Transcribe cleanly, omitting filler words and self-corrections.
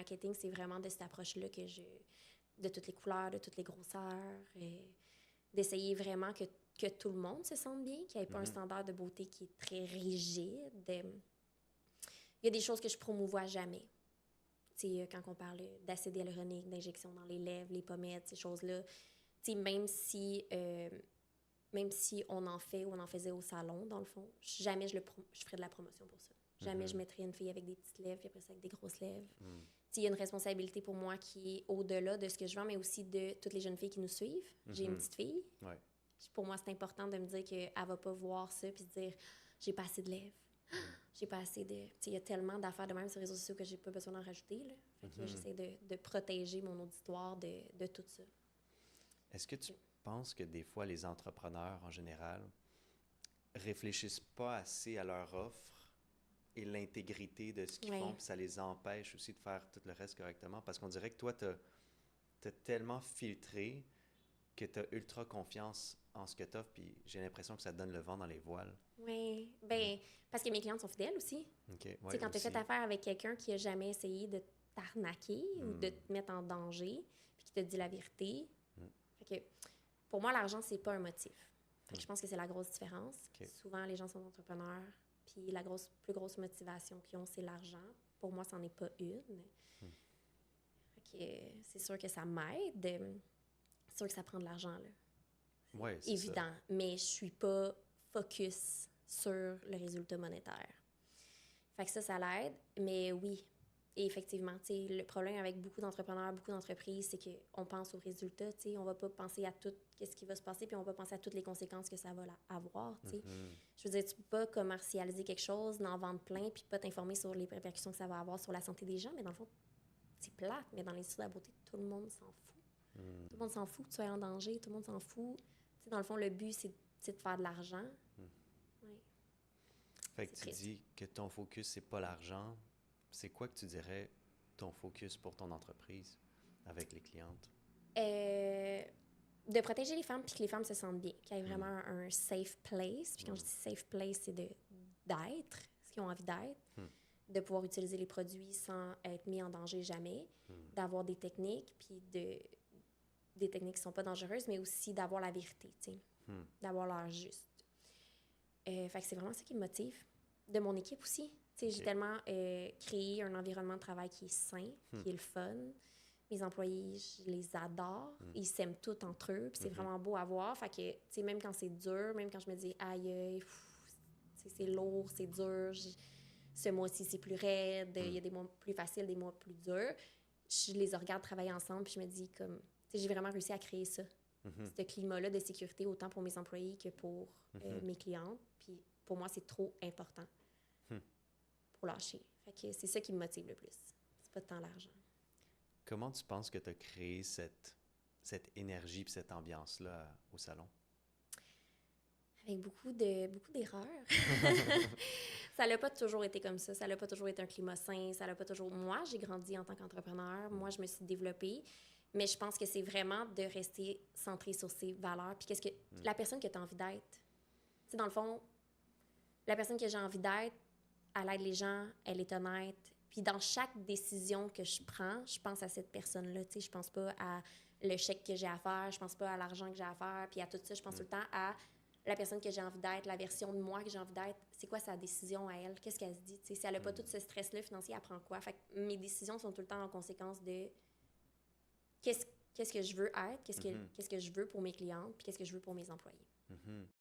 marketing, c'est vraiment de cette approche-là de toutes les couleurs, de toutes les grosseurs, d'essayer vraiment que tout le monde se sente bien, qu'il n'y ait pas un standard de beauté qui est très rigide. Il y a des choses que je promouvois jamais. Tu sais, quand on parle d'acide hyaluronique, d'injection dans les lèvres, les pommettes, ces choses-là, tu sais, même si on en fait ou on en faisait au salon, dans le fond, jamais je ferais de la promotion pour ça. Jamais je mettrais une fille avec des petites lèvres, puis après ça avec des grosses lèvres. Il y a une responsabilité pour moi qui est au-delà de ce que je vends, mais aussi de toutes les jeunes filles qui nous suivent. J'ai une petite fille. Ouais. Pour moi, c'est important de me dire qu'elle ne va pas voir ça puis se dire « j'ai pas assez de lèvres, j'ai pas assez de... » Il y a tellement d'affaires de même sur les réseaux sociaux que j'ai pas besoin d'en rajouter. Là. Fait que j'essaie de protéger mon auditoire de tout ça. Est-ce que tu penses que des fois, les entrepreneurs, en général, réfléchissent pas assez à leur offre et l'intégrité de ce qu'ils font, puis ça les empêche aussi de faire tout le reste correctement? Parce qu'on dirait que toi, t'as tellement filtré que tu as ultra confiance en ce que tu offres, puis j'ai l'impression que ça te donne le vent dans les voiles. Oui, parce que mes clientes sont fidèles aussi. Okay, tu sais, quand tu as fait affaire avec quelqu'un qui a jamais essayé de t'arnaquer ou de te mettre en danger, puis qui te dit la vérité. Fait que, pour moi, l'argent, c'est pas un motif. Fait que je pense que c'est la grosse différence. Souvent, les gens sont entrepreneurs, puis la plus grosse motivation qu'ils ont, c'est l'argent. Pour moi, c'en est pas une. Fait que c'est sûr que ça m'aide. C'est sûr que ça prend de l'argent, là. Oui, c'est évident. Ça. Mais je suis pas focus sur le résultat monétaire. Fait que ça l'aide. Mais oui, et effectivement, le problème avec beaucoup d'entrepreneurs, beaucoup d'entreprises, c'est qu'on pense aux résultats. On va pas penser à tout ce qui va se passer, puis on va penser à toutes les conséquences que ça va avoir. Je veux dire, tu peux pas commercialiser quelque chose, en vendre plein, puis pas t'informer sur les répercussions que ça va avoir sur la santé des gens. Mais dans le fond, c'est plate, mais dans l'industrie de la beauté, tout le monde s'en fout. Tout le monde s'en fout que tu sois en danger, tout le monde s'en fout. Dans le fond, le but, c'est de faire de l'argent. Oui. Fait que tu dis que ton focus, c'est pas l'argent. C'est quoi que tu dirais ton focus pour ton entreprise avec les clientes? De protéger les femmes puis que les femmes se sentent bien, qu'il y ait vraiment un safe place. Puis quand je dis safe place, c'est d'être ce qu'ils ont envie d'être, de pouvoir utiliser les produits sans être mis en danger jamais, d'avoir des techniques, puis des techniques qui ne sont pas dangereuses, mais aussi d'avoir la vérité, d'avoir l'heure juste. Fait que c'est vraiment ça qui me motive. De mon équipe aussi. J'ai tellement créé un environnement de travail qui est sain, qui est le fun. Mes employés, je les adore. Ils s'aiment tous entre eux, puis c'est vraiment beau à voir. Fait que, même quand c'est dur, même quand je me dis « aïe, c'est lourd, c'est dur, ce mois-ci, c'est plus raide, il y a des mois plus faciles, des mois plus durs », je les regarde travailler ensemble, puis je me dis comme... j'ai vraiment réussi à créer ça. Ce climat-là de sécurité, autant pour mes employés que pour mes clientes. Puis pour moi, c'est trop important pour lâcher. Fait que c'est ça qui me motive le plus. C'est pas tant l'argent. Comment tu penses que tu as créé cette énergie et cette ambiance-là au salon? Avec beaucoup d'erreurs. Ça n'a pas toujours été comme ça. Ça n'a pas toujours été un climat sain. Ça n'a pas toujours... Moi, j'ai grandi en tant qu'entrepreneur. Moi, je me suis développée. Mais je pense que c'est vraiment de rester centré sur ses valeurs. Puis qu'est-ce que la personne que tu as envie d'être. Tu sais, dans le fond, la personne que j'ai envie d'être, elle aide les gens, elle est honnête. Puis dans chaque décision que je prends, je pense à cette personne-là. Tu sais, je pense pas à le chèque que j'ai à faire, je pense pas à l'argent que j'ai à faire, puis à tout ça. Je pense tout le temps à la personne que j'ai envie d'être, la version de moi que j'ai envie d'être. C'est quoi sa décision à elle? Qu'est-ce qu'elle se dit? Tu sais, si elle n'a pas tout ce stress-là financier, elle prend quoi? Fait que mes décisions sont tout le temps en conséquence de qu'est-ce que je veux être, qu'est-ce que je veux pour mes clientes, puis qu'est-ce que je veux pour mes employés.